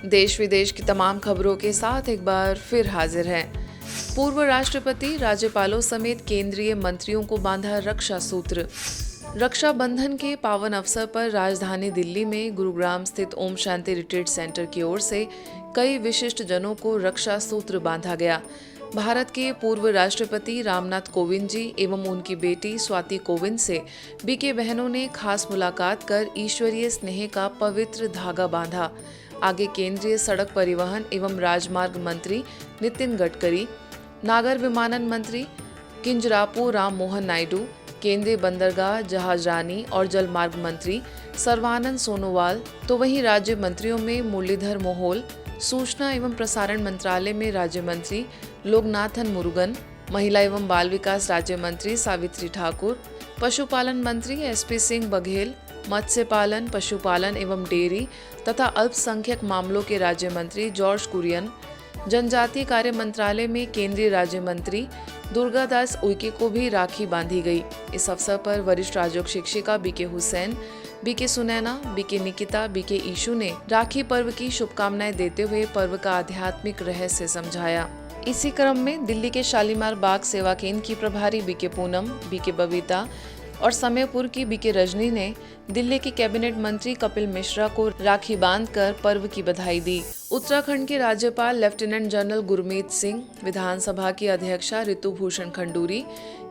देश विदेश की तमाम खबरों के साथ एक बार फिर हाजिर हैं। पूर्व राष्ट्रपति, राज्यपालों समेत केंद्रीय मंत्रियों को बांधा रक्षा सूत्र। रक्षाबंधन के पावन अवसर पर राजधानी दिल्ली में गुरुग्राम स्थित ओम शांति रिट्रीट सेंटर की ओर से कई विशिष्ट जनों को रक्षा सूत्र बांधा गया। भारत के पूर्व राष्ट्रपति रामनाथ कोविंद जी एवं उनकी बेटी स्वाति कोविंद से बीके बहनों ने खास मुलाकात कर ईश्वरीय स्नेह का पवित्र धागा बांधा। आगे केंद्रीय सड़क परिवहन एवं राजमार्ग मंत्री नितिन गडकरी, नागर विमानन मंत्री किंजरापू राम मोहन नायडू, केंद्रीय बंदरगाह, जहाजरानी और जलमार्ग मंत्री सर्बानंद सोनोवाल, तो वहीं राज्य मंत्रियों में मुरलीधर मोहोल, सूचना एवं प्रसारण मंत्रालय में राज्य मंत्री लोकनाथन मुरुगन, महिला एवं बाल विकास राज्य मंत्री सावित्री ठाकुर, पशुपालन मंत्री एसपी सिंह बघेल, मत्स्य पालन, पशुपालन एवं डेयरी तथा अल्पसंख्यक मामलों के राज्य मंत्री जॉर्ज कुरियन, जनजातीय कार्य मंत्रालय में केंद्रीय राज्य मंत्री दुर्गादास उइके को भी राखी बांधी गई। इस अवसर पर वरिष्ठ राजयोग शिक्षिका B K Hussain, B K Sunaina, B K Nikita, B K Ishu ने राखी पर्व की शुभकामनाएं देते हुए पर्व का आध्यात्मिक रहस्य समझाया। इसी क्रम में दिल्ली के शालीमार बाग सेवा केंद्र की प्रभारी बीके पूनम, बीके बबीता और समयपुर की बीके रजनी ने दिल्ली के कैबिनेट मंत्री कपिल मिश्रा को राखी बांधकर पर्व की बधाई दी। उत्तराखंड के राज्यपाल लेफ्टिनेंट जनरल गुरमीत सिंह, विधानसभा की अध्यक्षा ऋतु भूषण खंडूरी,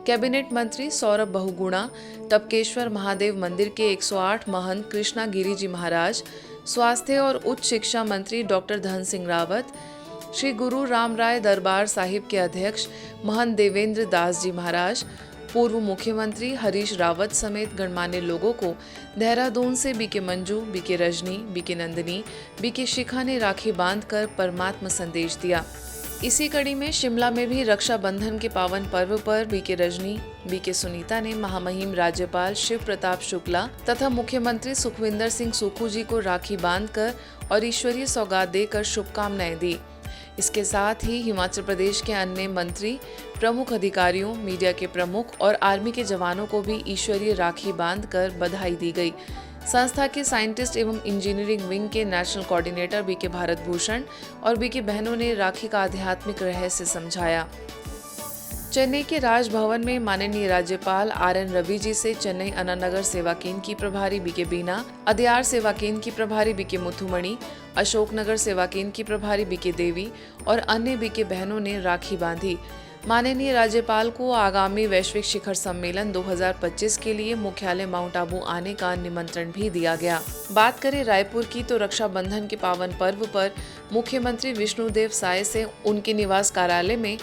कैबिनेट मंत्री सौरभ बहुगुणा, टपकेश्वर महादेव मंदिर के 108 महंत कृष्णा गिरी जी महाराज, स्वास्थ्य और उच्च शिक्षा मंत्री डॉक्टर धन सिंह रावत, श्री गुरु राम राय दरबार साहिब के अध्यक्ष महंत देवेंद्र दास जी महाराज, पूर्व मुख्यमंत्री हरीश रावत समेत गणमान्य लोगों को देहरादून से BK Manju, BK Rajni, BK Nandini, BK Shikha ने राखी बांधकर परमात्मा संदेश दिया। इसी कड़ी में शिमला में भी रक्षाबंधन के पावन पर्व पर बीके रजनी, बीके सुनीता ने महामहिम राज्यपाल शिव प्रताप शुक्ला तथा मुख्यमंत्री सुखविंदर सिंह सुक्खू जी को राखी बांधकर और ईश्वरीय सौगात देकर शुभकामनाएं दी। इसके साथ ही हिमाचल प्रदेश के अन्य मंत्री, प्रमुख अधिकारियों, मीडिया के प्रमुख और आर्मी के जवानों को भी ईश्वरीय राखी बांधकर बधाई दी गई। संस्था के साइंटिस्ट एवं इंजीनियरिंग विंग के national coordinator B K Bharat Bhushan और बीके बहनों ने राखी का आध्यात्मिक रहस्य समझाया। चेन्नई के राजभवन में माननीय राज्यपाल RN रवि जी से चेन्नई अन्ना नगर सेवा केंद्र की प्रभारी बीके बीना, अदयार सेवा केंद्र की प्रभारी बीके मुथुमणि, अशोकनगर सेवा केंद्र की प्रभारी बीके देवी और अन्य बीके बहनों ने राखी बांधी। माननीय राज्यपाल को आगामी वैश्विक शिखर सम्मेलन 2025 के लिए मुख्यालय माउंट आबू आने का निमंत्रण भी दिया गया। बात करें रायपुर की तो रक्षाबंधन के पावन पर्व पर मुख्यमंत्री विष्णुदेव साय से उनके निवास कार्यालय में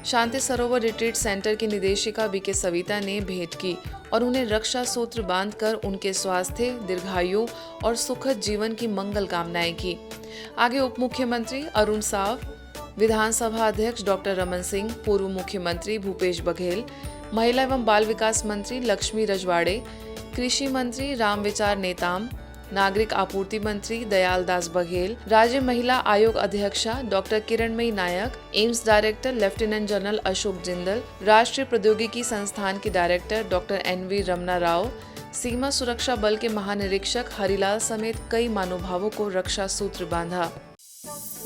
शांति सरोवर रिट्रीट सेंटर की निदेशिका बीके सविता ने भेंट की और उन्हें रक्षा सूत्र बांधकर उनके स्वास्थ्य, दीर्घायु और सुखद जीवन की मंगल कामनाएं की। आगे उप मुख्यमंत्री अरुण साव, विधानसभा अध्यक्ष डॉक्टर रमन सिंह, पूर्व मुख्यमंत्री भूपेश बघेल, महिला एवं बाल विकास मंत्री लक्ष्मी रजवाड़े, कृषि मंत्री रामविचार नेताम, नागरिक आपूर्ति मंत्री दयाल दास बघेल, राज्य महिला आयोग अध्यक्षा doctor Kiranmayi Nayak, AIIMS director lieutenant general Ashok Jindal, राष्ट्रीय प्रौद्योगिकी संस्थान की director doctor NV Ramana Rao, सीमा सुरक्षा बल के महानिरीक्षक हरिलाल समेत कई महानुभावों को रक्षा सूत्र बांधा।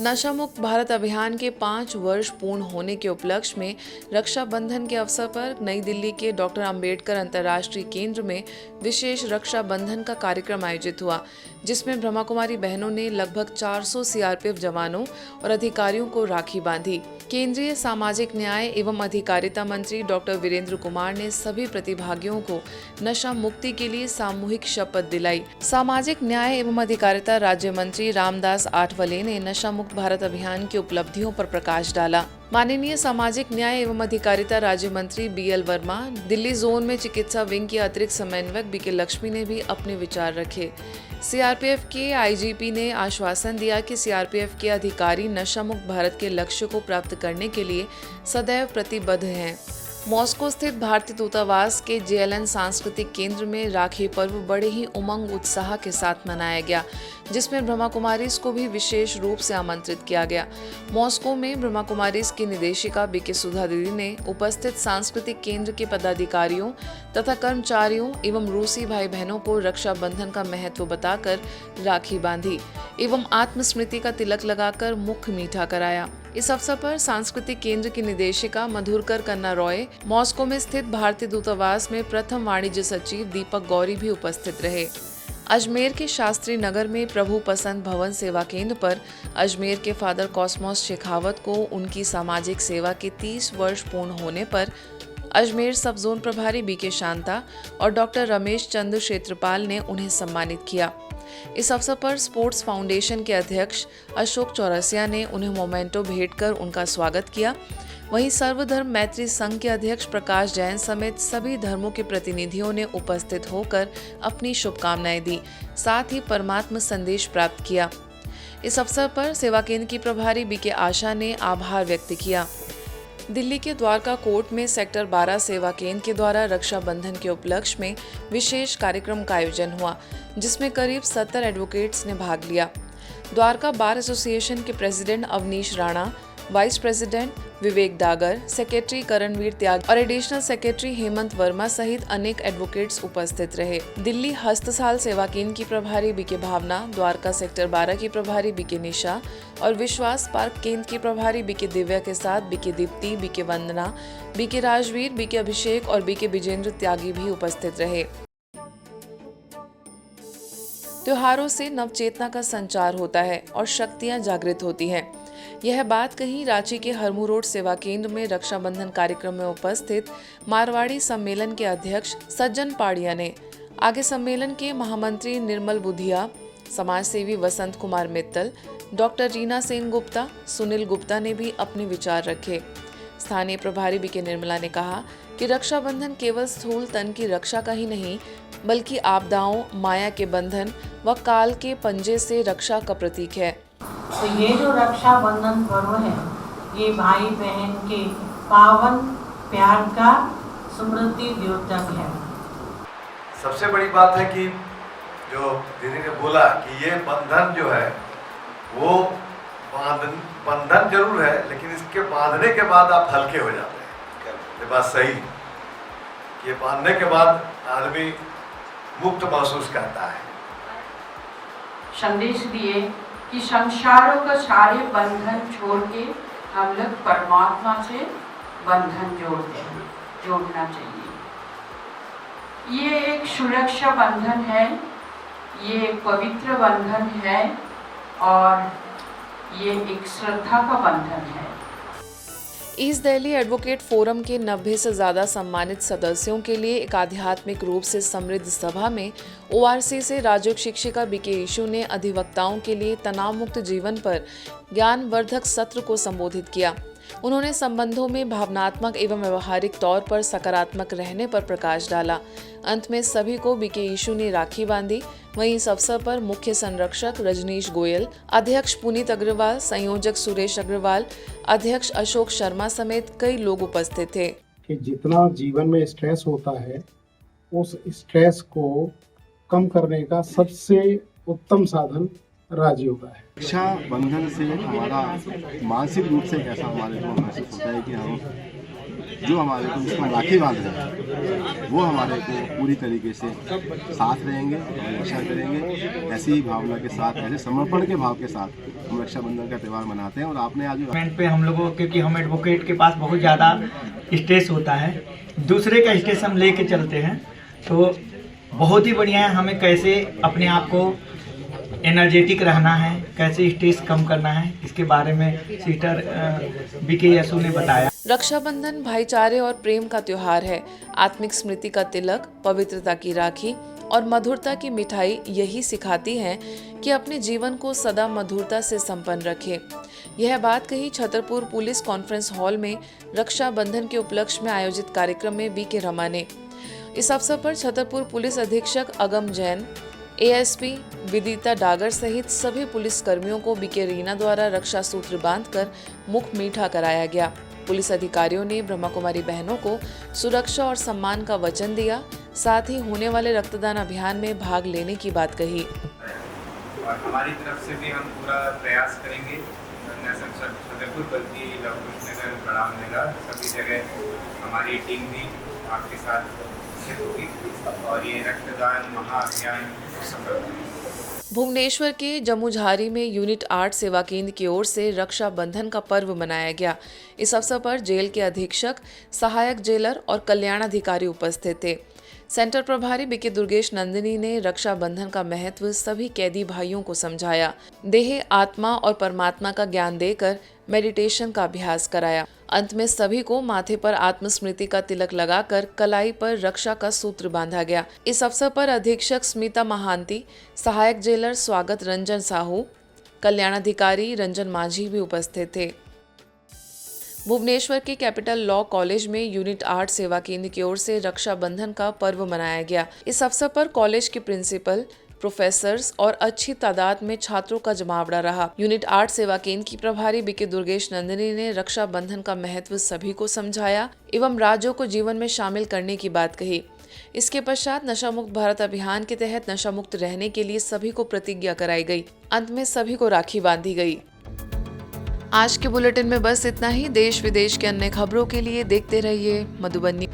नशा मुक्त भारत अभियान के 5 वर्ष पूर्ण होने के उपलक्ष्य में रक्षाबंधन के अवसर पर नई दिल्ली के डॉक्टर अंबेडकर अंतर्राष्ट्रीय केंद्र में विशेष रक्षाबंधन का कार्यक्रम आयोजित हुआ, जिसमें ब्रह्मा कुमारी बहनों ने लगभग 400 CRPF जवानों और अधिकारियों को राखी बांधी। केंद्रीय सामाजिक न्याय एवं अधिकारिता मंत्री डॉक्टर वीरेंद्र कुमार ने सभी प्रतिभागियों को नशा मुक्ति के लिए सामूहिक शपथ दिलाई। सामाजिक न्याय एवं अधिकारिता राज्य मंत्री रामदास आठवले ने नशा मुक्त भारत अभियान की उपलब्धियों पर प्रकाश डाला। माननीय सामाजिक न्याय एवं अधिकारिता राज्य मंत्री BL वर्मा, दिल्ली जोन में चिकित्सा विंग के अतिरिक्त समन्वयक बीके लक्ष्मी ने भी अपने विचार रखे। CRPF के IGP ने आश्वासन दिया कि CRPF के अधिकारी नशा मुक्त भारत के लक्ष्य को प्राप्त करने के लिए सदैव प्रतिबद्ध हैं। मॉस्को स्थित भारतीय दूतावास के JLN सांस्कृतिक केंद्र में राखी पर्व बड़े ही उमंग उत्साह के साथ मनाया गया। जिसमें ब्रह्मा कुमारीज को भी विशेष रूप से आमंत्रित किया गया। मॉस्को में ब्रह्मा कुमारीज की निदेशिका बीके सुधा दीदी ने उपस्थित सांस्कृतिक केंद्र के पदाधिकारियों तथा कर्मचारियों एवं रूसी भाई बहनों को रक्षाबंधन का महत्व बताकर राखी बांधी एवं आत्मस्मृति का तिलक लगाकर मुख मीठा कराया। इस अवसर पर सांस्कृतिक केंद्र की निदेशिका मधुरकर कन्ना रॉय, मॉस्को में स्थित भारतीय दूतावास में प्रथम वाणिज्य सचिव दीपक गौरी भी उपस्थित रहे। अजमेर के शास्त्री नगर में प्रभु पसंद भवन सेवा केंद्र पर अजमेर के फादर कॉस्मोस शेखावत को उनकी सामाजिक सेवा के 30 वर्ष पूर्ण होने पर अजमेर सब जोन प्रभारी बीके शांता और डॉक्टर रमेश चंद्र क्षेत्रपाल ने उन्हें सम्मानित किया। इस अवसर पर स्पोर्ट्स फाउंडेशन के अध्यक्ष अशोक चौरसिया ने उन्हें मोमेंटो भेंट कर उनका स्वागत किया। वहीं सर्वधर्म मैत्री संघ के अध्यक्ष प्रकाश जैन समेत सभी धर्मों के प्रतिनिधियों ने उपस्थित होकर अपनी शुभकामनाएं दी, साथ ही परमात्मा संदेश प्राप्त किया। इस अवसर पर सेवा केंद्र की प्रभारी बीके आशा ने आभार व्यक्त किया। दिल्ली के द्वारका कोर्ट में सेक्टर 12 सेवा केंद्र के द्वारा रक्षाबंधन के उपलक्ष्य में विशेष कार्यक्रम का आयोजन हुआ, जिसमें करीब 70 एडवोकेट्स ने भाग लिया। द्वारका बार एसोसिएशन के president Avnish Rana, vice president Vivek Dagar, secretary Karanveer Tyag और एडिशनल सेक्रेटरी हेमंत वर्मा सहित अनेक एडवोकेट्स उपस्थित रहे। दिल्ली हस्तसाल सेवा केंद्र की प्रभारी बीके भावना, द्वारका सेक्टर 12 की प्रभारी बीके निशा और विश्वास पार्क केंद्र की प्रभारी बीके दिव्या के साथ बीके दीप्ति, बीके वंदना, बीके राजवीर, बीके अभिषेक और बीके विजेंद्र त्यागी भी उपस्थित रहे। त्योहारों से नवचेतना का संचार होता है और शक्तियां जागृत होती हैं। यह बात कही रांची के हरमू रोड सेवा केंद्र में रक्षाबंधन कार्यक्रम में उपस्थित मारवाड़ी सम्मेलन के अध्यक्ष सज्जन पाड़िया ने। आगे सम्मेलन के महामंत्री निर्मल बुधिया, समाज सेवी वसंत कुमार मित्तल, डॉक्टर रीना सेन गुप्ता, सुनील गुप्ता ने भी अपने विचार रखे। स्थानीय प्रभारी बीके निर्मला ने कहा कि रक्षाबंधन केवल स्थूल तन की रक्षा का ही नहीं, बल्कि आपदाओं, माया के बंधन व काल के पंजे से रक्षा का प्रतीक है। तो ये जो रक्षाबंधन पर्व है, ये भाई बहन के पावन प्यार का स्मृति द्योतक है। सबसे बड़ी बात है कि जो दीदी ने बोला कि ये बंधन जो है वो बंधन जरूर है, लेकिन इसके बांधने के बाद आप हल्के हो जाते हैं। ये बात सही कि ये बांधने के बाद आदमी मुक्त महसूस करता है। संदेश दिए कि संसारों का सारे बंधन छोड़ के हम लोग परमात्मा से बंधन जोड़ना चाहिए। ये एक सुरक्षा बंधन है, ये एक पवित्र बंधन है और ये एक श्रद्धा का बंधन है। ईस्ट दिल्ली एडवोकेट फोरम के 90 से ज्यादा सम्मानित सदस्यों के लिए एक आध्यात्मिक रूप से समृद्ध सभा में ओआरसी से राजयोग शिक्षिका बीके ईशु ने अधिवक्ताओं के लिए तनाव मुक्त जीवन पर ज्ञानवर्धक सत्र को संबोधित किया। उन्होंने संबंधों में भावनात्मक एवं व्यवहारिक तौर पर सकारात्मक रहने पर प्रकाश डाला। अंत में सभी को बीके ईशु ने राखी बांधी। वहीं इस अवसर पर मुख्य संरक्षक रजनीश गोयल, अध्यक्ष पुनीत अग्रवाल, संयोजक सुरेश अग्रवाल, अध्यक्ष अशोक शर्मा समेत कई लोग उपस्थित थे। कि जितना जीवन में स्ट्रेस होता है, उस स्ट्रेस को कम करने का सबसे उत्तम साधन राजयोग है। रक्षा बंधन से हमारा मानसिक रूप से कैसा हमारे को महसूस होता है कि हम जो हमारे को जिसमें राखी बांध रहे हैं वो हमारे को पूरी तरीके से साथ रहेंगे और रक्षा करेंगे। ऐसी ही भावना के साथ, ऐसे समर्पण के भाव के साथ हम रक्षाबंधन का त्यौहार मनाते हैं। और आपने आज पे हम लोगों, क्योंकि हम एडवोकेट के पास बहुत ज़्यादा स्ट्रेस होता है, दूसरे का स्ट्रेस हम लेके चलते हैं, तो बहुत ही बढ़िया है हमें कैसे अपने आप को एनर्जेटिक रहना है, कैसे स्ट्रेस कम करना है, इसके बारे में सिस्टर बीके यसु ने बताया। रक्षाबंधन भाईचारे और प्रेम का त्योहार है। आत्मिक स्मृति का तिलक, पवित्रता की राखी और मधुरता की मिठाई यही सिखाती है कि अपने जीवन को सदा मधुरता से संपन्न रखें। यह बात कही छतरपुर पुलिस कॉन्फ्रेंस हॉल में रक्षाबंधन के उपलक्ष्य में आयोजित कार्यक्रम में बीके रमा ने। इस अवसर पर छतरपुर पुलिस अधीक्षक अगम जैन, एएसपी विदिता डागर सहित सभी पुलिस कर्मियों को बीके रीना द्वारा रक्षा सूत्र बांधकर मुख मीठा कराया गया। पुलिस अधिकारियों ने ब्रह्मा कुमारी बहनों को सुरक्षा और सम्मान का वचन दिया, साथ ही होने वाले रक्तदान अभियान में भाग लेने की बात कही। और हमारी तरफ से भी हम पूरा प्रयास करेंगे। न सिर्फ छतरपुर बल्कि लवकुश नगर, बड़ाम नगर, सभी जगह हमारी टीम भी आपके साथ स्थित होगी और ये रक्तदान महाअभियान सफल होगी। भुवनेश्वर के जमुझारी में यूनिट 8 सेवा केंद्र की ओर से रक्षाबंधन का पर्व मनाया गया। इस अवसर पर जेल के अधीक्षक, सहायक जेलर और कल्याणाधिकारी उपस्थित थे। सेंटर प्रभारी बीके दुर्गेश नंदिनी ने रक्षाबंधन का महत्व सभी कैदी भाइयों को समझाया। देह, आत्मा और परमात्मा का ज्ञान देकर मेडिटेशन का अभ्यास कराया। अंत में सभी को माथे पर आत्मस्मृति का तिलक लगाकर कलाई पर रक्षा का सूत्र बांधा गया। इस अवसर पर अधीक्षक स्मिता महांती, सहायक जेलर स्वागत रंजन साहू, कल्याणाधिकारी रंजन माझी भी उपस्थित थे। भुवनेश्वर के कैपिटल लॉ कॉलेज में यूनिट 8 सेवा केंद्र की ओर से रक्षाबंधन का पर्व मनाया गया। इस अवसर पर कॉलेज के प्रिंसिपल, प्रोफेसर्स और अच्छी तादाद में छात्रों का जमावड़ा रहा। यूनिट 8 सेवा केंद्र की प्रभारी बीके दुर्गेश नंदिनी ने रक्षाबंधन का महत्व सभी को समझाया एवं राज्यों को जीवन में शामिल करने की बात कही। इसके पश्चात नशा मुक्त भारत अभियान के तहत नशा मुक्त रहने के लिए सभी को प्रतिज्ञा कराई गई। अंत में सभी को राखी बांधी गई। आज के बुलेटिन में बस इतना ही। देश विदेश के अन्य खबरों के लिए देखते रहिए मधुबन न्यूज़।